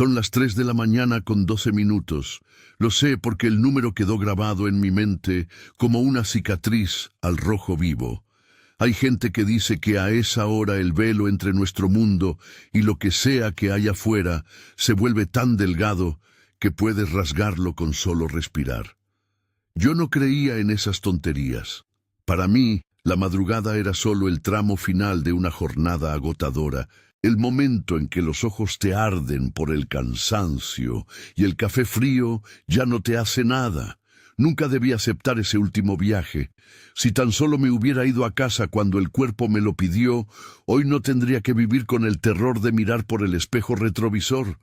Son las 3 de la mañana con 12 minutos. Lo sé porque el número quedó grabado en mi mente como una cicatriz al rojo vivo. Hay gente que dice que a esa hora el velo entre nuestro mundo y lo que sea que haya afuera se vuelve tan delgado que puedes rasgarlo con solo respirar. Yo no creía en esas tonterías. Para mí, la madrugada era solo el tramo final de una jornada agotadora, el momento en que los ojos te arden por el cansancio y el café frío ya no te hace nada. Nunca debí aceptar ese último viaje. Si tan solo me hubiera ido a casa cuando el cuerpo me lo pidió, hoy no tendría que vivir con el terror de mirar por el espejo retrovisor.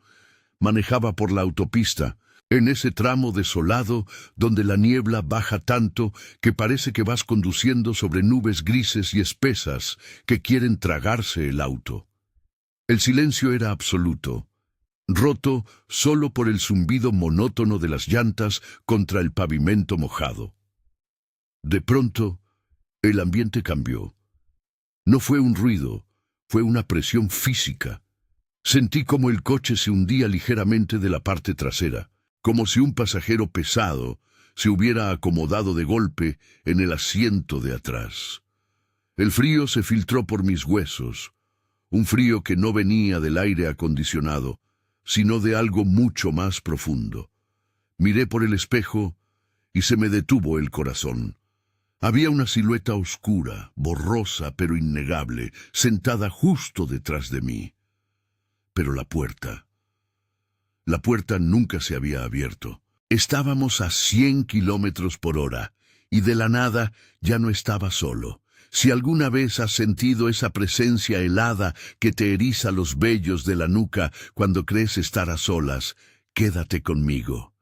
Manejaba por la autopista, en ese tramo desolado donde la niebla baja tanto que parece que vas conduciendo sobre nubes grises y espesas que quieren tragarse el auto. El silencio era absoluto, roto solo por el zumbido monótono de las llantas contra el pavimento mojado. De pronto, el ambiente cambió. No fue un ruido, fue una presión física. Sentí como el coche se hundía ligeramente de la parte trasera, como si un pasajero pesado se hubiera acomodado de golpe en el asiento de atrás. El frío se filtró por mis huesos, un frío que no venía del aire acondicionado, sino de algo mucho más profundo. Miré por el espejo y se me detuvo el corazón. Había una silueta oscura, borrosa pero innegable, sentada justo detrás de mí. Pero la puerta nunca se había abierto. Estábamos a 100 kilómetros por hora, y de la nada ya no estaba solo. Si alguna vez has sentido esa presencia helada que te eriza los vellos de la nuca cuando crees estar a solas, quédate conmigo.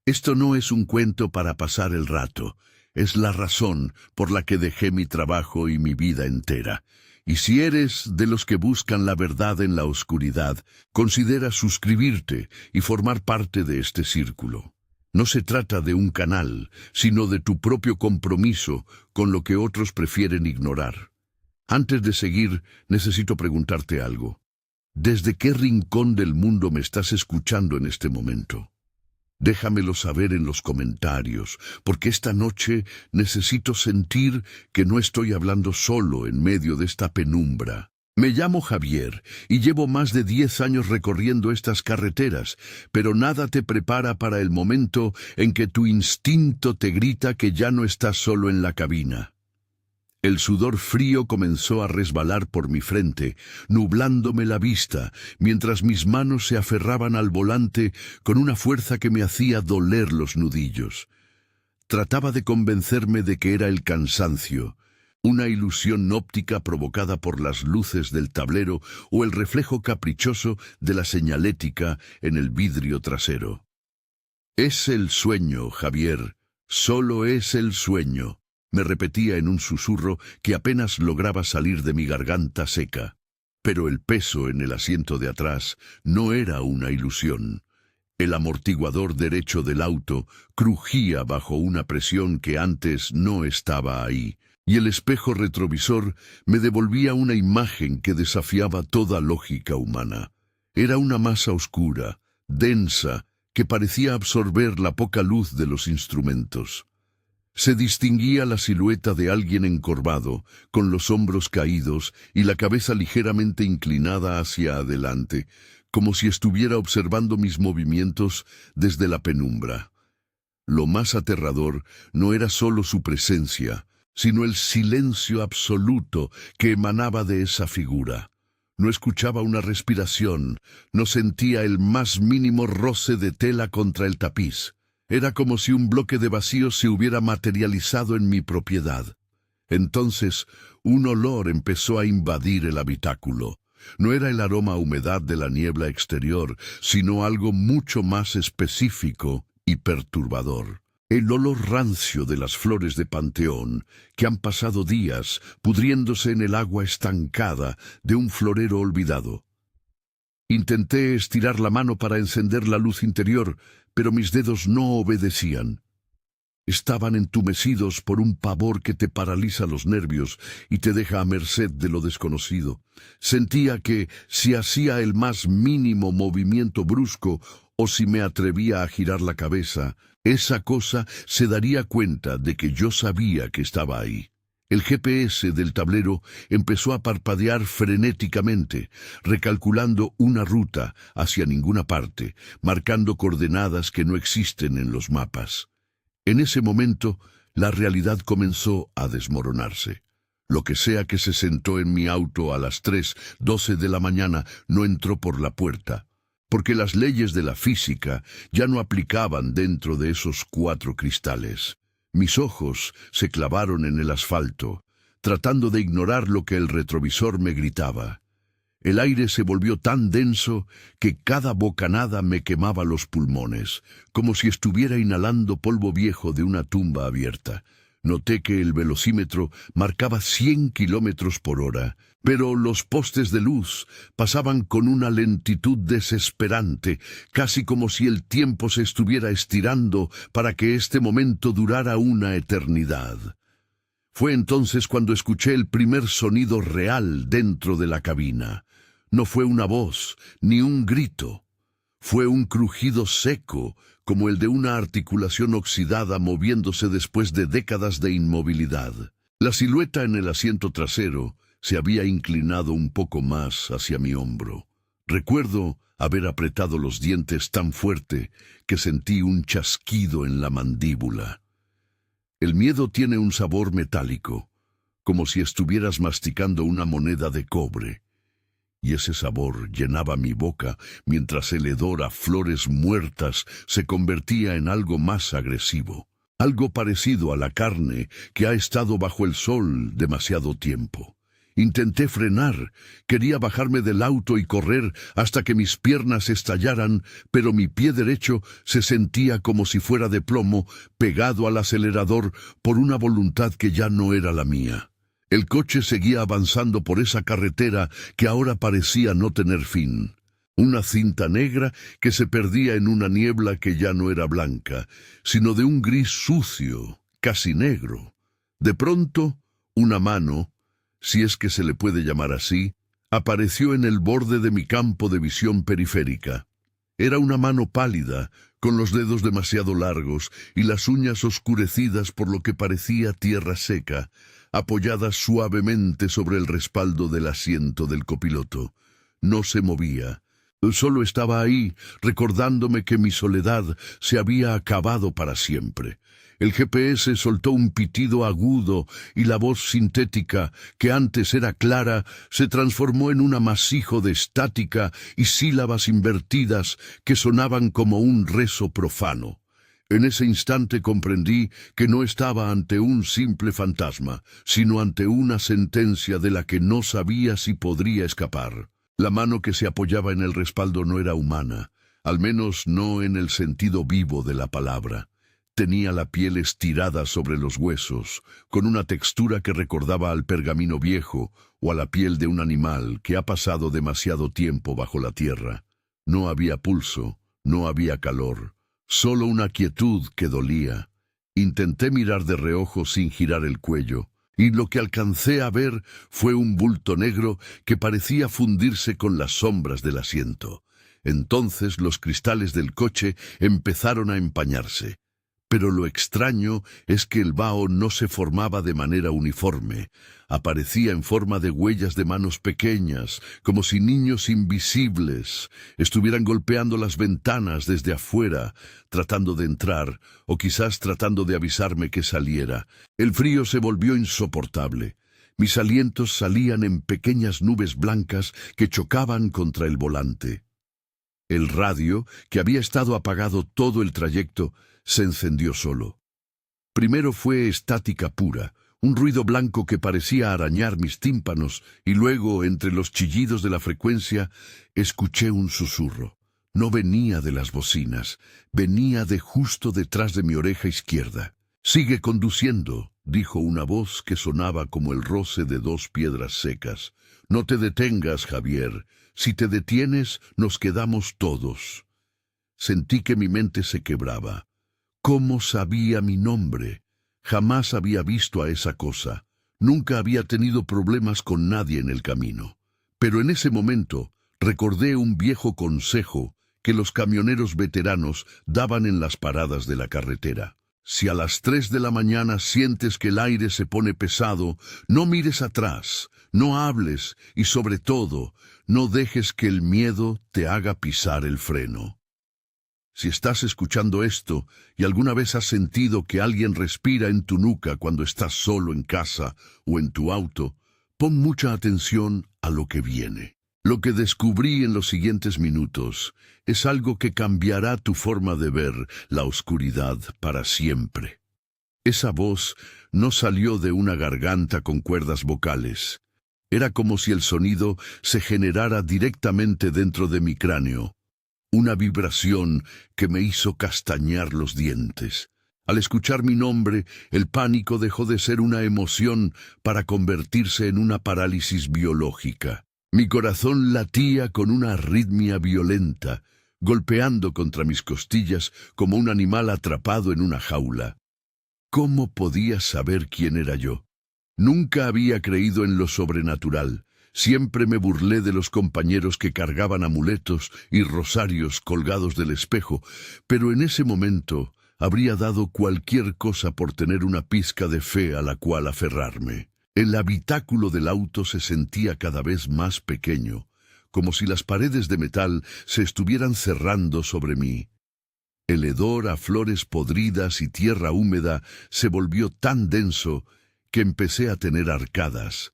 Esto no es un cuento para pasar el rato, es la razón por la que dejé mi trabajo y mi vida entera. Y si eres de los que buscan la verdad en la oscuridad, considera suscribirte y formar parte de este círculo. No se trata de un canal, sino de tu propio compromiso con lo que otros prefieren ignorar. Antes de seguir, necesito preguntarte algo. ¿Desde qué rincón del mundo me estás escuchando en este momento? Déjamelo saber en los comentarios, porque esta noche necesito sentir que no estoy hablando solo en medio de esta penumbra. Me llamo Javier y llevo más de 10 años recorriendo estas carreteras, pero nada te prepara para el momento en que tu instinto te grita que ya no estás solo en la cabina. El sudor frío comenzó a resbalar por mi frente, nublándome la vista, mientras mis manos se aferraban al volante con una fuerza que me hacía doler los nudillos. Trataba de convencerme de que era el cansancio, una ilusión óptica provocada por las luces del tablero o el reflejo caprichoso de la señalética en el vidrio trasero. Es el sueño, Javier, solo es el sueño, me repetía en un susurro que apenas lograba salir de mi garganta seca. Pero el peso en el asiento de atrás no era una ilusión. El amortiguador derecho del auto crujía bajo una presión que antes no estaba ahí, y el espejo retrovisor me devolvía una imagen que desafiaba toda lógica humana. Era una masa oscura, densa, que parecía absorber la poca luz de los instrumentos. Se distinguía la silueta de alguien encorvado, con los hombros caídos y la cabeza ligeramente inclinada hacia adelante, como si estuviera observando mis movimientos desde la penumbra. Lo más aterrador no era solo su presencia, sino el silencio absoluto que emanaba de esa figura. No escuchaba una respiración, no sentía el más mínimo roce de tela contra el tapiz. Era como si un bloque de vacío se hubiera materializado en mi propiedad. Entonces, un olor empezó a invadir el habitáculo. No era el aroma a humedad de la niebla exterior, sino algo mucho más específico y perturbador. El olor rancio de las flores de panteón, que han pasado días pudriéndose en el agua estancada de un florero olvidado. Intenté estirar la mano para encender la luz interior, pero mis dedos no obedecían. estaban entumecidos por un pavor que te paraliza los nervios y te deja a merced de lo desconocido. Sentía que si hacía el más mínimo movimiento brusco o si me atrevía a girar la cabeza, esa cosa se daría cuenta de que yo sabía que estaba ahí. El GPS del tablero empezó a parpadear frenéticamente, recalculando una ruta hacia ninguna parte, marcando coordenadas que no existen en los mapas. En ese momento, la realidad comenzó a desmoronarse. Lo que sea que se sentó en mi auto a las 3:12 de la mañana no entró por la puerta, porque las leyes de la física ya no aplicaban dentro de esos 4 cristales. Mis ojos se clavaron en el asfalto, tratando de ignorar lo que el retrovisor me gritaba. El aire se volvió tan denso que cada bocanada me quemaba los pulmones, como si estuviera inhalando polvo viejo de una tumba abierta. Noté que el velocímetro marcaba 100 kilómetros por hora, pero los postes de luz pasaban con una lentitud desesperante, casi como si el tiempo se estuviera estirando para que este momento durara una eternidad. Fue entonces cuando escuché el primer sonido real dentro de la cabina. No fue una voz, ni un grito. Fue un crujido seco, como el de una articulación oxidada moviéndose después de décadas de inmovilidad. La silueta en el asiento trasero se había inclinado un poco más hacia mi hombro. Recuerdo haber apretado los dientes tan fuerte que sentí un chasquido en la mandíbula. El miedo tiene un sabor metálico, como si estuvieras masticando una moneda de cobre. Y ese sabor llenaba mi boca mientras el hedor a flores muertas se convertía en algo más agresivo, algo parecido a la carne que ha estado bajo el sol demasiado tiempo. Intenté frenar, quería bajarme del auto y correr hasta que mis piernas estallaran, pero mi pie derecho se sentía como si fuera de plomo, pegado al acelerador por una voluntad que ya no era la mía. El coche seguía avanzando por esa carretera que ahora parecía no tener fin. Una cinta negra que se perdía en una niebla que ya no era blanca, sino de un gris sucio, casi negro. De pronto, una mano, si es que se le puede llamar así, apareció en el borde de mi campo de visión periférica. Era una mano pálida, con los dedos demasiado largos y las uñas oscurecidas por lo que parecía tierra seca, apoyada suavemente sobre el respaldo del asiento del copiloto. No se movía. Solo estaba ahí, recordándome que mi soledad se había acabado para siempre. El GPS soltó un pitido agudo y la voz sintética, que antes era clara, se transformó en un amasijo de estática y sílabas invertidas que sonaban como un rezo profano. En ese instante comprendí que no estaba ante un simple fantasma, sino ante una sentencia de la que no sabía si podría escapar. La mano que se apoyaba en el respaldo no era humana, al menos no en el sentido vivo de la palabra. Tenía la piel estirada sobre los huesos, con una textura que recordaba al pergamino viejo o a la piel de un animal que ha pasado demasiado tiempo bajo la tierra. No había pulso, no había calor. Solo una quietud que dolía. Intenté mirar de reojo sin girar el cuello, y lo que alcancé a ver fue un bulto negro que parecía fundirse con las sombras del asiento. Entonces los cristales del coche empezaron a empañarse. Pero lo extraño es que el vaho no se formaba de manera uniforme. Aparecía en forma de huellas de manos pequeñas, como si niños invisibles estuvieran golpeando las ventanas desde afuera, tratando de entrar, o quizás tratando de avisarme que saliera. El frío se volvió insoportable. Mis alientos salían en pequeñas nubes blancas que chocaban contra el volante. El radio, que había estado apagado todo el trayecto, se encendió solo. Primero fue estática pura, un ruido blanco que parecía arañar mis tímpanos, y luego, entre los chillidos de la frecuencia, escuché un susurro. No venía de las bocinas, venía de justo detrás de mi oreja izquierda. «Sigue conduciendo», dijo una voz que sonaba como el roce de 2 piedras secas. «No te detengas, Javier. Si te detienes, nos quedamos todos». Sentí que mi mente se quebraba. ¿Cómo sabía mi nombre? Jamás había visto a esa cosa. Nunca había tenido problemas con nadie en el camino. Pero en ese momento recordé un viejo consejo que los camioneros veteranos daban en las paradas de la carretera. Si a las 3 de la mañana sientes que el aire se pone pesado, no mires atrás, no hables y sobre todo, no dejes que el miedo te haga pisar el freno. Si estás escuchando esto y alguna vez has sentido que alguien respira en tu nuca cuando estás solo en casa o en tu auto, pon mucha atención a lo que viene. Lo que descubrí en los siguientes minutos es algo que cambiará tu forma de ver la oscuridad para siempre. Esa voz no salió de una garganta con cuerdas vocales. Era como si el sonido se generara directamente dentro de mi cráneo. Una vibración que me hizo castañar los dientes. Al escuchar mi nombre, el pánico dejó de ser una emoción para convertirse en una parálisis biológica. Mi corazón latía con una arritmia violenta, golpeando contra mis costillas como un animal atrapado en una jaula. ¿Cómo podía saber quién era yo? Nunca había creído en lo sobrenatural. Siempre me burlé de los compañeros que cargaban amuletos y rosarios colgados del espejo, pero en ese momento habría dado cualquier cosa por tener una pizca de fe a la cual aferrarme. El habitáculo del auto se sentía cada vez más pequeño, como si las paredes de metal se estuvieran cerrando sobre mí. El hedor a flores podridas y tierra húmeda se volvió tan denso que empecé a tener arcadas.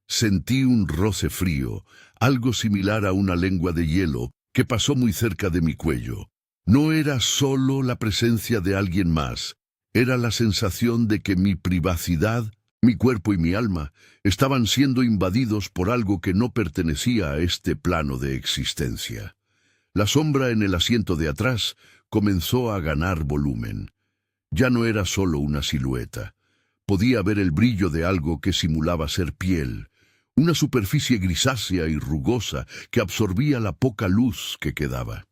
Sentí un roce frío, algo similar a una lengua de hielo, que pasó muy cerca de mi cuello. No era solo la presencia de alguien más, era la sensación de que mi privacidad, mi cuerpo y mi alma estaban siendo invadidos por algo que no pertenecía a este plano de existencia. La sombra en el asiento de atrás comenzó a ganar volumen. Ya no era solo una silueta. Podía ver el brillo de algo que simulaba ser piel, una superficie grisácea y rugosa que absorbía la poca luz que quedaba.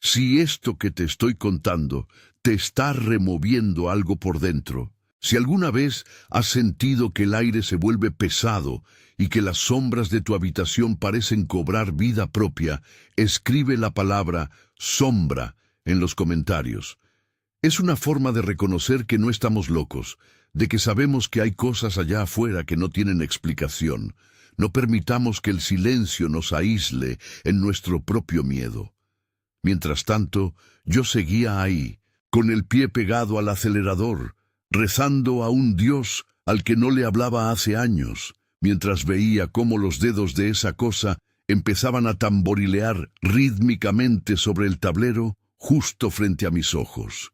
Si esto que te estoy contando te está removiendo algo por dentro, si alguna vez has sentido que el aire se vuelve pesado y que las sombras de tu habitación parecen cobrar vida propia, escribe la palabra sombra en los comentarios. Es una forma de reconocer que no estamos locos, de que sabemos que hay cosas allá afuera que no tienen explicación. No permitamos que el silencio nos aísle en nuestro propio miedo. Mientras tanto, yo seguía ahí, con el pie pegado al acelerador, rezando a un Dios al que no le hablaba hace años, mientras veía cómo los dedos de esa cosa empezaban a tamborilear rítmicamente sobre el tablero justo frente a mis ojos.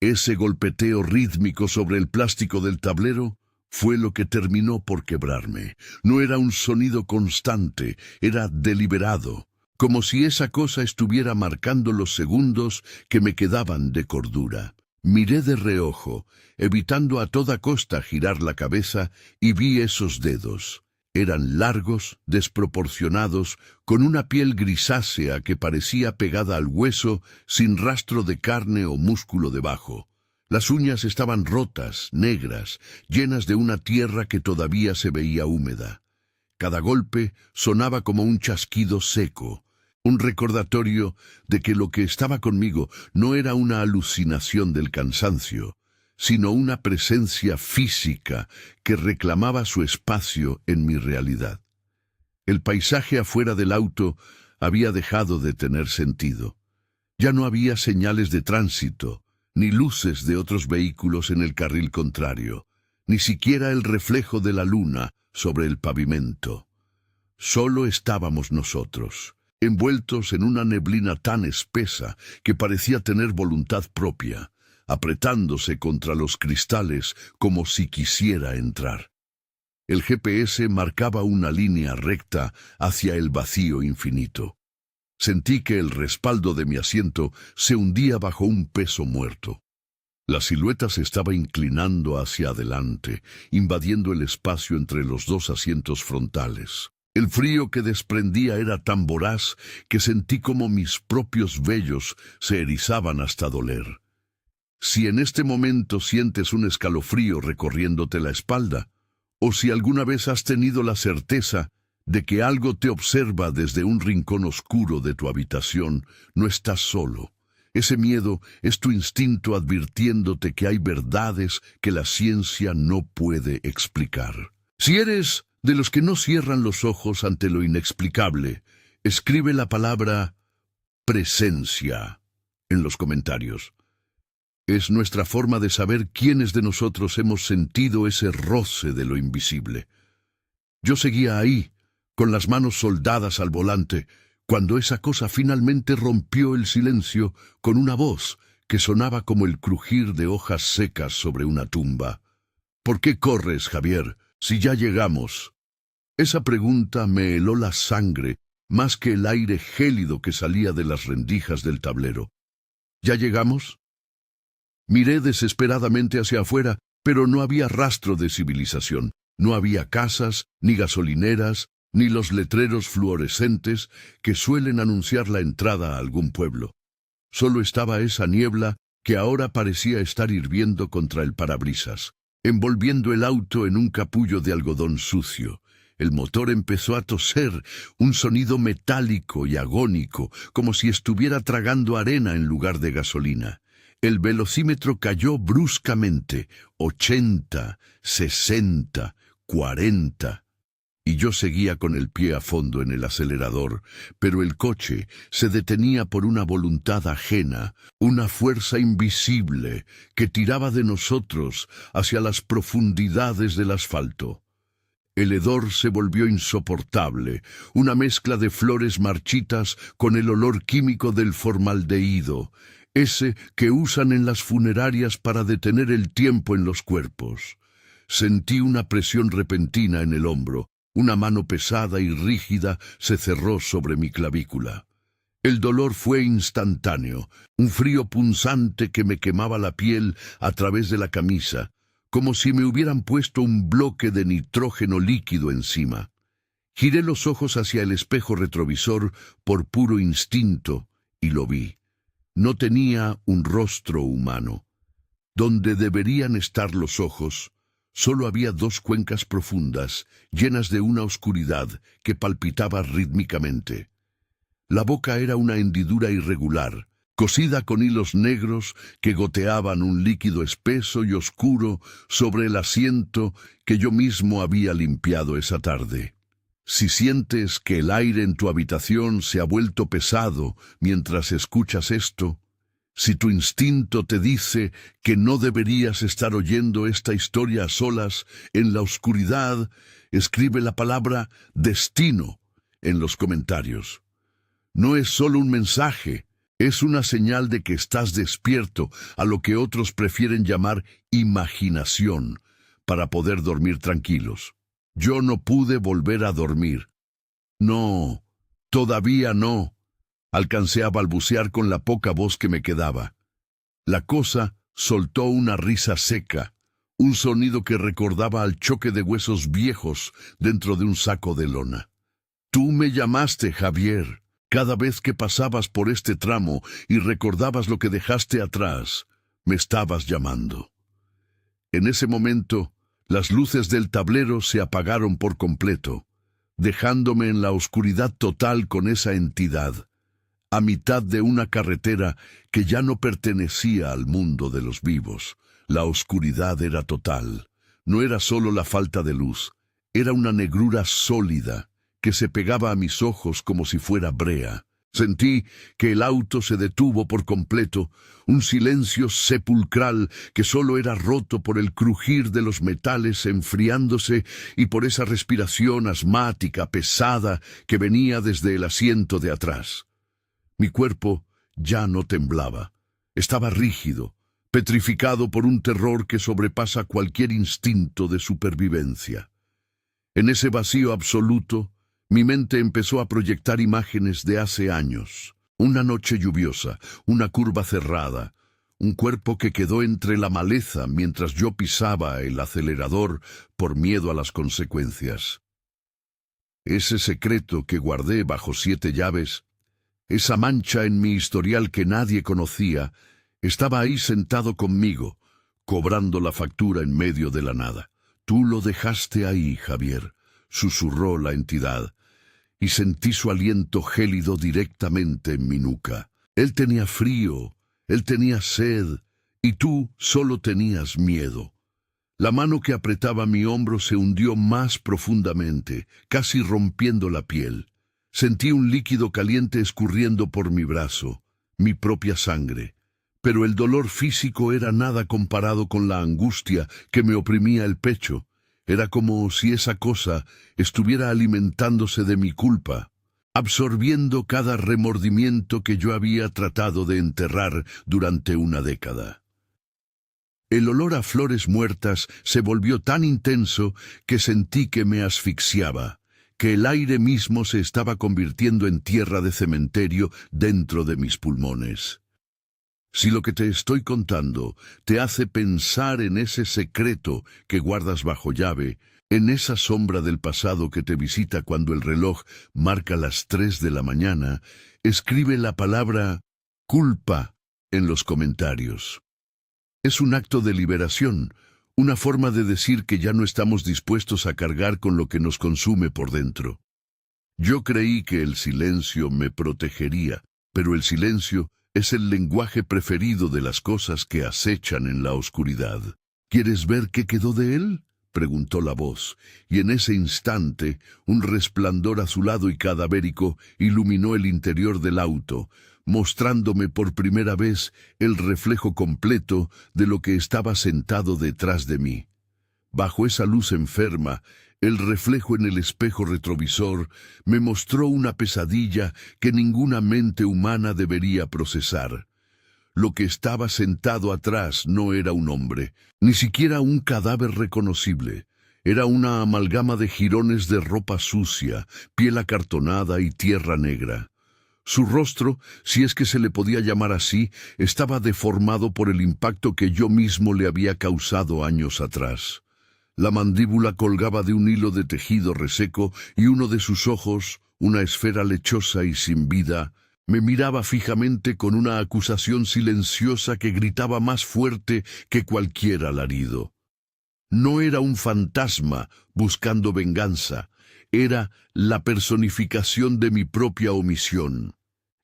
Ese golpeteo rítmico sobre el plástico del tablero fue lo que terminó por quebrarme. No era un sonido constante, era deliberado, como si esa cosa estuviera marcando los segundos que me quedaban de cordura. Miré de reojo, evitando a toda costa girar la cabeza, y vi esos dedos. Eran largos, desproporcionados, con una piel grisácea que parecía pegada al hueso, sin rastro de carne o músculo debajo. Las uñas estaban rotas, negras, llenas de una tierra que todavía se veía húmeda. Cada golpe sonaba como un chasquido seco, un recordatorio de que lo que estaba conmigo no era una alucinación del cansancio, sino una presencia física que reclamaba su espacio en mi realidad. El paisaje afuera del auto había dejado de tener sentido. Ya no había señales de tránsito, ni luces de otros vehículos en el carril contrario, ni siquiera el reflejo de la luna sobre el pavimento. Solo estábamos nosotros, envueltos en una neblina tan espesa que parecía tener voluntad propia, apretándose contra los cristales como si quisiera entrar. El GPS marcaba una línea recta hacia el vacío infinito. Sentí que el respaldo de mi asiento se hundía bajo un peso muerto. La silueta se estaba inclinando hacia adelante, invadiendo el espacio entre los dos asientos frontales. El frío que desprendía era tan voraz que sentí como mis propios vellos se erizaban hasta doler. Si en este momento sientes un escalofrío recorriéndote la espalda, o si alguna vez has tenido la certeza de que algo te observa desde un rincón oscuro de tu habitación, no estás solo. Ese miedo es tu instinto advirtiéndote que hay verdades que la ciencia no puede explicar. Si eres de los que no cierran los ojos ante lo inexplicable, escribe la palabra presencia en los comentarios. Es nuestra forma de saber quiénes de nosotros hemos sentido ese roce de lo invisible. Yo seguía ahí, con las manos soldadas al volante, cuando esa cosa finalmente rompió el silencio con una voz que sonaba como el crujir de hojas secas sobre una tumba. ¿Por qué corres, Javier, si ya llegamos? Esa pregunta me heló la sangre más que el aire gélido que salía de las rendijas del tablero. ¿Ya llegamos? Miré desesperadamente hacia afuera, pero no había rastro de civilización. No había casas, ni gasolineras, ni los letreros fluorescentes que suelen anunciar la entrada a algún pueblo. Solo estaba esa niebla que ahora parecía estar hirviendo contra el parabrisas, envolviendo el auto en un capullo de algodón sucio. El motor empezó a toser, un sonido metálico y agónico, como si estuviera tragando arena en lugar de gasolina. El velocímetro cayó bruscamente, 80, 60, 40, y yo seguía con el pie a fondo en el acelerador, pero el coche se detenía por una voluntad ajena, una fuerza invisible que tiraba de nosotros hacia las profundidades del asfalto. El hedor se volvió insoportable, una mezcla de flores marchitas con el olor químico del formaldehído, ese que usan en las funerarias para detener el tiempo en los cuerpos. Sentí una presión repentina en el hombro, una mano pesada y rígida se cerró sobre mi clavícula. El dolor fue instantáneo, un frío punzante que me quemaba la piel a través de la camisa, como si me hubieran puesto un bloque de nitrógeno líquido encima. Giré los ojos hacia el espejo retrovisor por puro instinto y lo vi. No tenía un rostro humano. Donde deberían estar los ojos, solo había dos cuencas profundas, llenas de una oscuridad que palpitaba rítmicamente. La boca era una hendidura irregular, cosida con hilos negros que goteaban un líquido espeso y oscuro sobre el asiento que yo mismo había limpiado esa tarde. Si sientes que el aire en tu habitación se ha vuelto pesado mientras escuchas esto, si tu instinto te dice que no deberías estar oyendo esta historia a solas en la oscuridad, escribe la palabra destino en los comentarios. No es solo un mensaje, es una señal de que estás despierto a lo que otros prefieren llamar imaginación, para poder dormir tranquilos. Yo no pude volver a dormir. No, todavía no. Alcancé a balbucear con la poca voz que me quedaba. La cosa soltó una risa seca, un sonido que recordaba al choque de huesos viejos dentro de un saco de lona. Tú me llamaste, Javier. Cada vez que pasabas por este tramo y recordabas lo que dejaste atrás, me estabas llamando. En ese momento, las luces del tablero se apagaron por completo, dejándome en la oscuridad total con esa entidad, a mitad de una carretera que ya no pertenecía al mundo de los vivos. La oscuridad era total. No era solo la falta de luz, era una negrura sólida que se pegaba a mis ojos como si fuera brea. Sentí que el auto se detuvo por completo, un silencio sepulcral que solo era roto por el crujir de los metales enfriándose y por esa respiración asmática pesada que venía desde el asiento de atrás. Mi cuerpo ya no temblaba, estaba rígido, petrificado por un terror que sobrepasa cualquier instinto de supervivencia. En ese vacío absoluto, mi mente empezó a proyectar imágenes de hace años. Una noche lluviosa, una curva cerrada, un cuerpo que quedó entre la maleza mientras yo pisaba el acelerador por miedo a las consecuencias. Ese secreto que guardé bajo 7 llaves, esa mancha en mi historial que nadie conocía, Estaba ahí sentado conmigo, cobrando la factura en medio de la nada. Tú lo dejaste ahí, Javier, susurró la entidad, y sentí su aliento gélido directamente en mi nuca. Él tenía frío, él tenía sed, y tú solo tenías miedo. La mano que apretaba mi hombro se hundió más profundamente, casi rompiendo la piel. Sentí un líquido caliente escurriendo por mi brazo, mi propia sangre. Pero el dolor físico era nada comparado con la angustia que me oprimía el pecho. Era como si esa cosa estuviera alimentándose de mi culpa, absorbiendo cada remordimiento que yo había tratado de enterrar durante una década. El olor a flores muertas se volvió tan intenso que sentí que me asfixiaba, que el aire mismo se estaba convirtiendo en tierra de cementerio dentro de mis pulmones. Si lo que te estoy contando te hace pensar en ese secreto que guardas bajo llave, en esa sombra del pasado que te visita cuando el reloj marca las 3 de la mañana, escribe la palabra culpa en los comentarios. Es un acto de liberación, una forma de decir que ya no estamos dispuestos a cargar con lo que nos consume por dentro. Yo creí que el silencio me protegería, pero el silencio es el lenguaje preferido de las cosas que acechan en la oscuridad. ¿Quieres ver qué quedó de él?, preguntó la voz, y en ese instante un resplandor azulado y cadavérico iluminó el interior del auto, mostrándome por primera vez el reflejo completo de lo que estaba sentado detrás de mí. Bajo esa luz enferma, el reflejo en el espejo retrovisor me mostró una pesadilla que ninguna mente humana debería procesar. Lo que estaba sentado atrás no era un hombre, ni siquiera un cadáver reconocible. Era una amalgama de jirones de ropa sucia, piel acartonada y tierra negra. Su rostro, si es que se le podía llamar así, estaba deformado por el impacto que yo mismo le había causado años atrás. La mandíbula colgaba de un hilo de tejido reseco y uno de sus ojos, una esfera lechosa y sin vida, me miraba fijamente con una acusación silenciosa que gritaba más fuerte que cualquier alarido. No era un fantasma buscando venganza, era la personificación de mi propia omisión.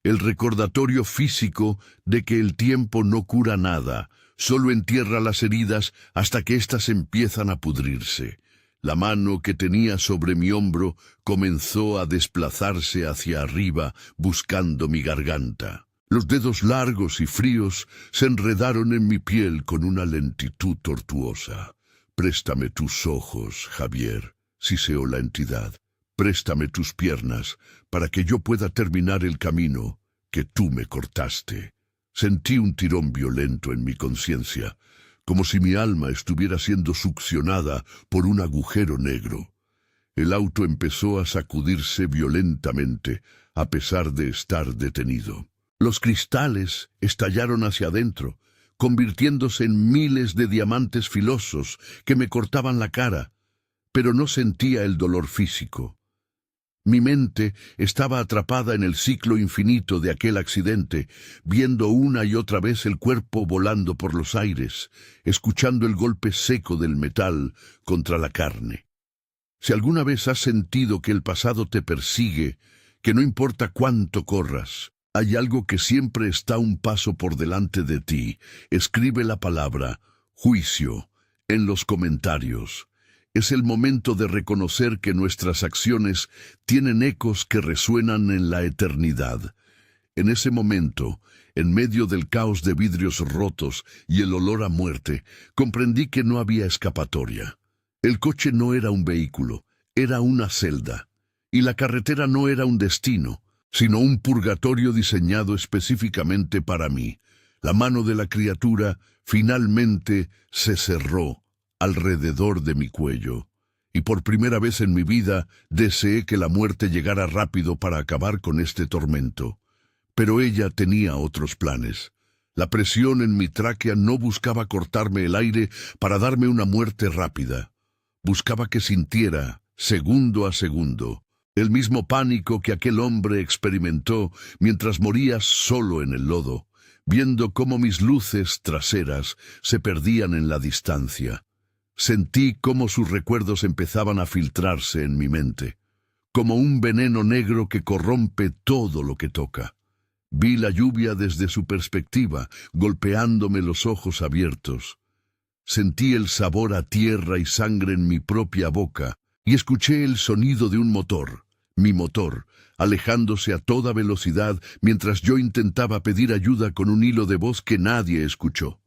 El recordatorio físico de que el tiempo no cura nada, solo entierra las heridas hasta que éstas empiezan a pudrirse. La mano que tenía sobre mi hombro comenzó a desplazarse hacia arriba, buscando mi garganta. Los dedos largos y fríos se enredaron en mi piel con una lentitud tortuosa. «Préstame tus ojos, Javier», siseó la entidad. «Préstame tus piernas para que yo pueda terminar el camino que tú me cortaste». Sentí un tirón violento en mi conciencia, como si mi alma estuviera siendo succionada por un agujero negro. El auto empezó a sacudirse violentamente, a pesar de estar detenido. Los cristales estallaron hacia adentro, convirtiéndose en miles de diamantes filosos que me cortaban la cara, pero no sentía el dolor físico. Mi mente estaba atrapada en el ciclo infinito de aquel accidente, viendo una y otra vez el cuerpo volando por los aires, escuchando el golpe seco del metal contra la carne. Si alguna vez has sentido que el pasado te persigue, que no importa cuánto corras, hay algo que siempre está un paso por delante de ti, escribe la palabra juicio en los comentarios. Es el momento de reconocer que nuestras acciones tienen ecos que resuenan en la eternidad. En ese momento, en medio del caos de vidrios rotos y el olor a muerte, comprendí que no había escapatoria. El coche no era un vehículo, era una celda. Y la carretera no era un destino, sino un purgatorio diseñado específicamente para mí. La mano de la criatura finalmente se cerró alrededor de mi cuello, y por primera vez en mi vida deseé que la muerte llegara rápido para acabar con este tormento. Pero ella tenía otros planes. La presión en mi tráquea no buscaba cortarme el aire para darme una muerte rápida. Buscaba que sintiera, segundo a segundo, el mismo pánico que aquel hombre experimentó mientras moría solo en el lodo, viendo cómo mis luces traseras se perdían en la distancia. Sentí cómo sus recuerdos empezaban a filtrarse en mi mente, como un veneno negro que corrompe todo lo que toca. Vi la lluvia desde su perspectiva, golpeándome los ojos abiertos. Sentí el sabor a tierra y sangre en mi propia boca, y escuché el sonido de un motor, mi motor, alejándose a toda velocidad mientras yo intentaba pedir ayuda con un hilo de voz que nadie escuchó.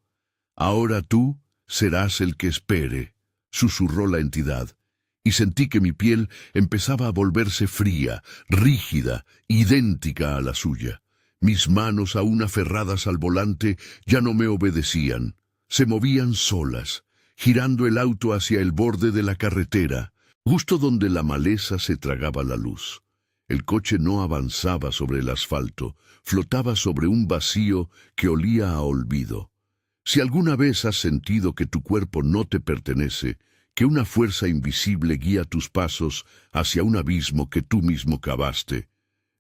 «Ahora tú serás el que espere», susurró la entidad, y sentí que mi piel empezaba a volverse fría, rígida, idéntica a la suya. Mis manos, aún aferradas al volante, ya no me obedecían. Se movían solas, girando el auto hacia el borde de la carretera, justo donde la maleza se tragaba la luz. El coche no avanzaba sobre el asfalto, flotaba sobre un vacío que olía a olvido. Si alguna vez has sentido que tu cuerpo no te pertenece, que una fuerza invisible guía tus pasos hacia un abismo que tú mismo cavaste,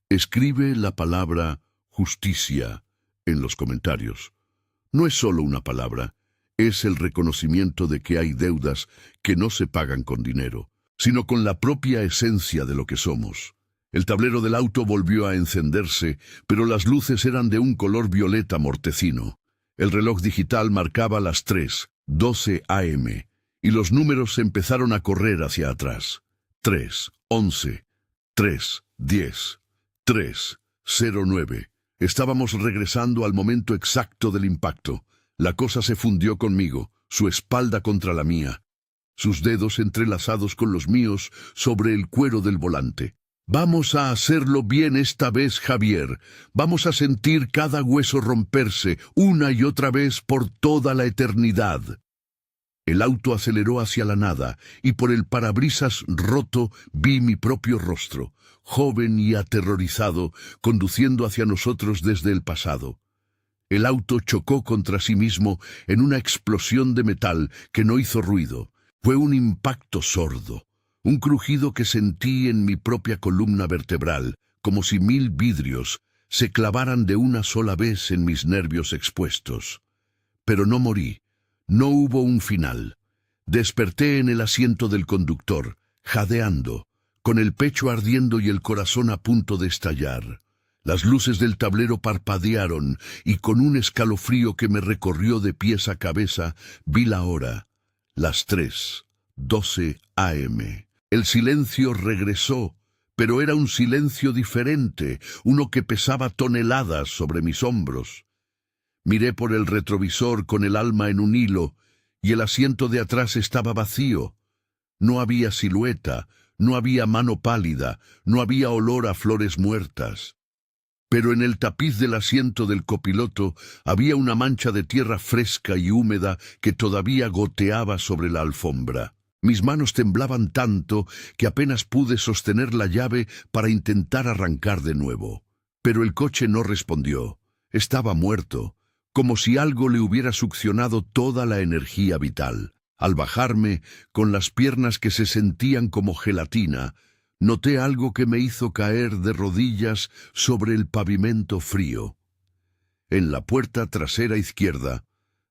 escribe la palabra justicia en los comentarios. No es solo una palabra, es el reconocimiento de que hay deudas que no se pagan con dinero, sino con la propia esencia de lo que somos. El tablero del auto volvió a encenderse, pero las luces eran de un color violeta mortecino. El reloj digital marcaba las 3:12 a.m., y los números empezaron a correr hacia atrás. 3:11, 3:10, 3:09. Estábamos regresando al momento exacto del impacto. La cosa se fundió conmigo, su espalda contra la mía, sus dedos entrelazados con los míos sobre el cuero del volante. «Vamos a hacerlo bien esta vez, Javier. Vamos a sentir cada hueso romperse una y otra vez por toda la eternidad». El auto aceleró hacia la nada, y por el parabrisas roto vi mi propio rostro, joven y aterrorizado, conduciendo hacia nosotros desde el pasado. El auto chocó contra sí mismo en una explosión de metal que no hizo ruido. Fue un impacto sordo, un crujido que sentí en mi propia columna vertebral, como si 1000 vidrios se clavaran de una sola vez en mis nervios expuestos. Pero no morí. No hubo un final. Desperté en el asiento del conductor, jadeando, con el pecho ardiendo y el corazón a punto de estallar. Las luces del tablero parpadearon y con un escalofrío que me recorrió de pies a cabeza, vi la hora, las 3:12 a.m. El silencio regresó, pero era un silencio diferente, uno que pesaba toneladas sobre mis hombros. Miré por el retrovisor con el alma en un hilo, y el asiento de atrás estaba vacío. No había silueta, no había mano pálida, no había olor a flores muertas. Pero en el tapiz del asiento del copiloto había una mancha de tierra fresca y húmeda que todavía goteaba sobre la alfombra. Mis manos temblaban tanto que apenas pude sostener la llave para intentar arrancar de nuevo. Pero el coche no respondió. Estaba muerto, como si algo le hubiera succionado toda la energía vital. Al bajarme, con las piernas que se sentían como gelatina, noté algo que me hizo caer de rodillas sobre el pavimento frío. En la puerta trasera izquierda,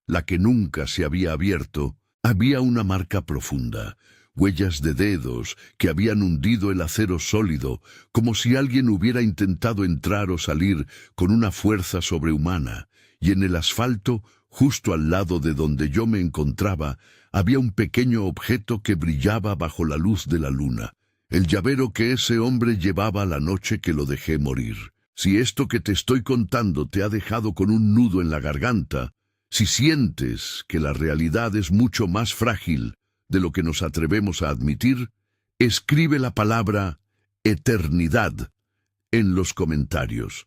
la que nunca se había abierto, había una marca profunda, huellas de dedos que habían hundido el acero sólido, como si alguien hubiera intentado entrar o salir con una fuerza sobrehumana, y en el asfalto, justo al lado de donde yo me encontraba, había un pequeño objeto que brillaba bajo la luz de la luna, el llavero que ese hombre llevaba la noche que lo dejé morir. Si esto que te estoy contando te ha dejado con un nudo en la garganta, si sientes que la realidad es mucho más frágil de lo que nos atrevemos a admitir, escribe la palabra eternidad en los comentarios.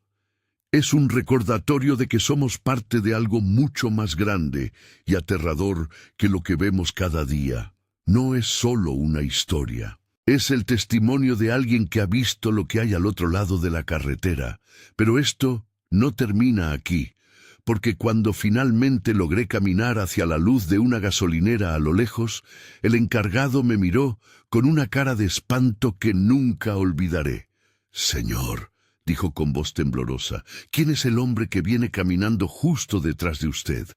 Es un recordatorio de que somos parte de algo mucho más grande y aterrador que lo que vemos cada día. No es solo una historia. Es el testimonio de alguien que ha visto lo que hay al otro lado de la carretera. Pero esto no termina aquí, porque cuando finalmente logré caminar hacia la luz de una gasolinera a lo lejos, el encargado me miró con una cara de espanto que nunca olvidaré. «Señor», dijo con voz temblorosa. ¿Quién es el hombre que viene caminando justo detrás de usted?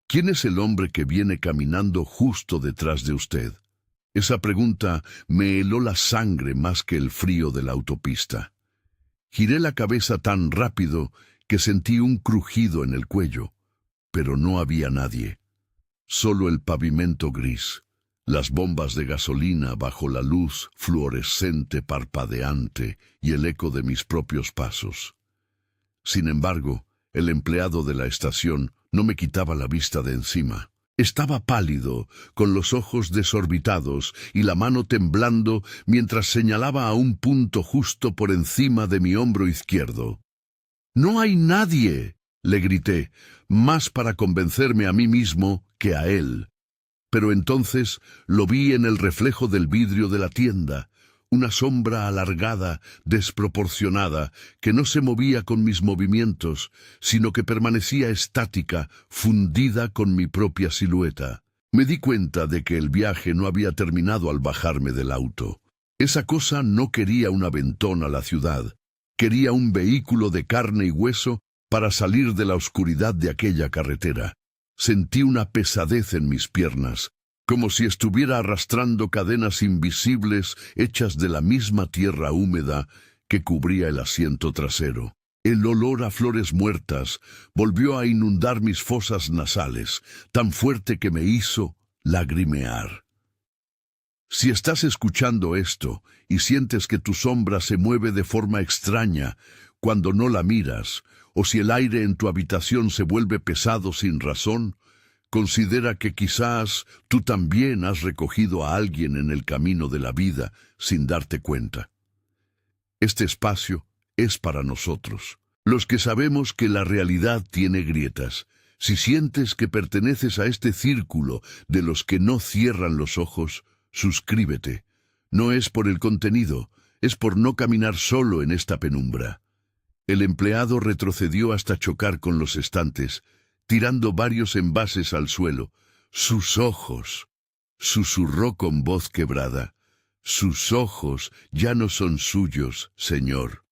¿Quién es el hombre que viene caminando justo detrás de usted? Esa pregunta me heló la sangre más que el frío de la autopista. Giré la cabeza tan rápido que sentí un crujido en el cuello, pero no había nadie. Solo el pavimento gris, las bombas de gasolina bajo la luz fluorescente parpadeante y el eco de mis propios pasos. Sin embargo, el empleado de la estación no me quitaba la vista de encima. Estaba pálido, con los ojos desorbitados y la mano temblando mientras señalaba a un punto justo por encima de mi hombro izquierdo. «¡No hay nadie!», le grité, más para convencerme a mí mismo que a él. Pero entonces lo vi en el reflejo del vidrio de la tienda, una sombra alargada, desproporcionada, que no se movía con mis movimientos, sino que permanecía estática, fundida con mi propia silueta. Me di cuenta de que el viaje no había terminado al bajarme del auto. Esa cosa no quería un aventón a la ciudad. Quería un vehículo de carne y hueso para salir de la oscuridad de aquella carretera. Sentí una pesadez en mis piernas, como si estuviera arrastrando cadenas invisibles hechas de la misma tierra húmeda que cubría el asiento trasero. El olor a flores muertas volvió a inundar mis fosas nasales, tan fuerte que me hizo lagrimear. Si estás escuchando esto y sientes que tu sombra se mueve de forma extraña cuando no la miras, o si el aire en tu habitación se vuelve pesado sin razón, considera que quizás tú también has recogido a alguien en el camino de la vida sin darte cuenta. Este espacio es para nosotros, los que sabemos que la realidad tiene grietas. Si sientes que perteneces a este círculo de los que no cierran los ojos, suscríbete. No es por el contenido, es por no caminar solo en esta penumbra. El empleado retrocedió hasta chocar con los estantes, tirando varios envases al suelo. «Sus ojos», susurró con voz quebrada. «Sus ojos ya no son suyos, señor».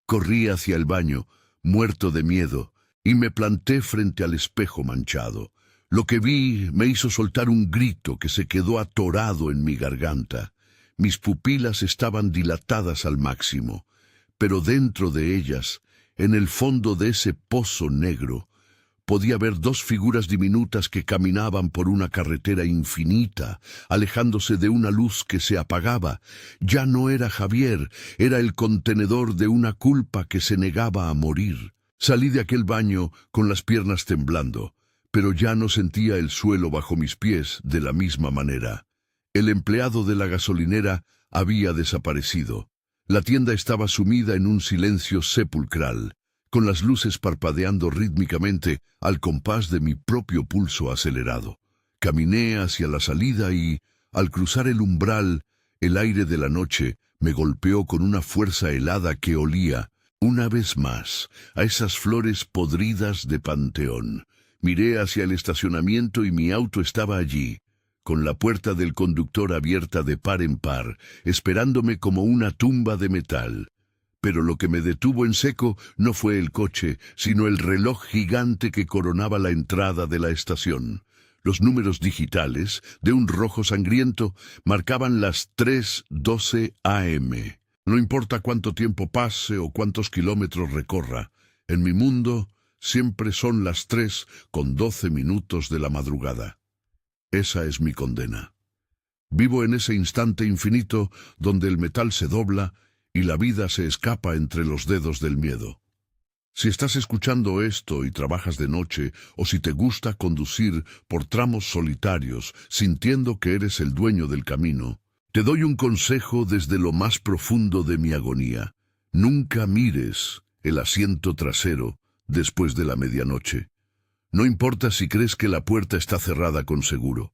Corrí hacia el baño, muerto de miedo, y me planté frente al espejo manchado. Lo que vi me hizo soltar un grito que se quedó atorado en mi garganta. Mis pupilas estaban dilatadas al máximo, pero dentro de ellas, en el fondo de ese pozo negro, podía ver dos figuras diminutas que caminaban por una carretera infinita, alejándose de una luz que se apagaba. Ya no era Javier, era el contenedor de una culpa que se negaba a morir. Salí de aquel baño con las piernas temblando, pero ya no sentía el suelo bajo mis pies de la misma manera. El empleado de la gasolinera había desaparecido. La tienda estaba sumida en un silencio sepulcral, con las luces parpadeando rítmicamente al compás de mi propio pulso acelerado. Caminé hacia la salida y, al cruzar el umbral, el aire de la noche me golpeó con una fuerza helada que olía, una vez más, a esas flores podridas de Panteón. Miré hacia el estacionamiento y mi auto estaba allí, con la puerta del conductor abierta de par en par, esperándome como una tumba de metal. Pero lo que me detuvo en seco no fue el coche, sino el reloj gigante que coronaba la entrada de la estación. Los números digitales, de un rojo sangriento, marcaban las 3:12 AM. No importa cuánto tiempo pase o cuántos kilómetros recorra, en mi mundo siempre son las 3:12 de la madrugada. Esa es mi condena. Vivo en ese instante infinito donde el metal se dobla y la vida se escapa entre los dedos del miedo. Si estás escuchando esto y trabajas de noche, o si te gusta conducir por tramos solitarios, sintiendo que eres el dueño del camino, te doy un consejo desde lo más profundo de mi agonía. Nunca mires el asiento trasero después de la medianoche. No importa si crees que la puerta está cerrada con seguro.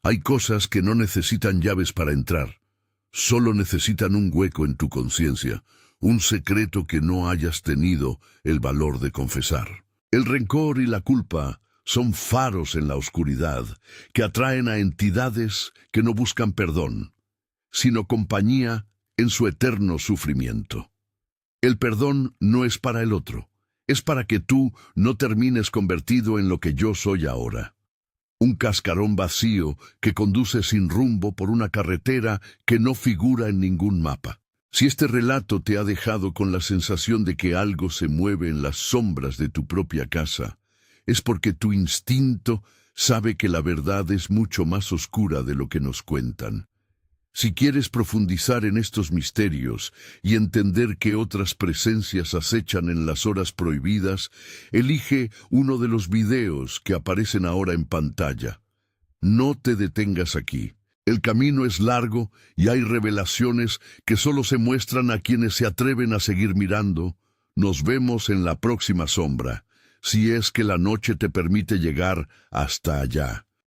Hay cosas que no necesitan llaves para entrar. Solo necesitan un hueco en tu conciencia, un secreto que no hayas tenido el valor de confesar. El rencor y la culpa son faros en la oscuridad que atraen a entidades que no buscan perdón, sino compañía en su eterno sufrimiento. El perdón no es para el otro, es para que tú no termines convertido en lo que yo soy ahora. Un cascarón vacío que conduce sin rumbo por una carretera que no figura en ningún mapa. Si este relato te ha dejado con la sensación de que algo se mueve en las sombras de tu propia casa, es porque tu instinto sabe que la verdad es mucho más oscura de lo que nos cuentan. Si quieres profundizar en estos misterios y entender qué otras presencias acechan en las horas prohibidas, elige uno de los videos que aparecen ahora en pantalla. No te detengas aquí. El camino es largo y hay revelaciones que solo se muestran a quienes se atreven a seguir mirando. Nos vemos en la próxima sombra, si es que la noche te permite llegar hasta allá.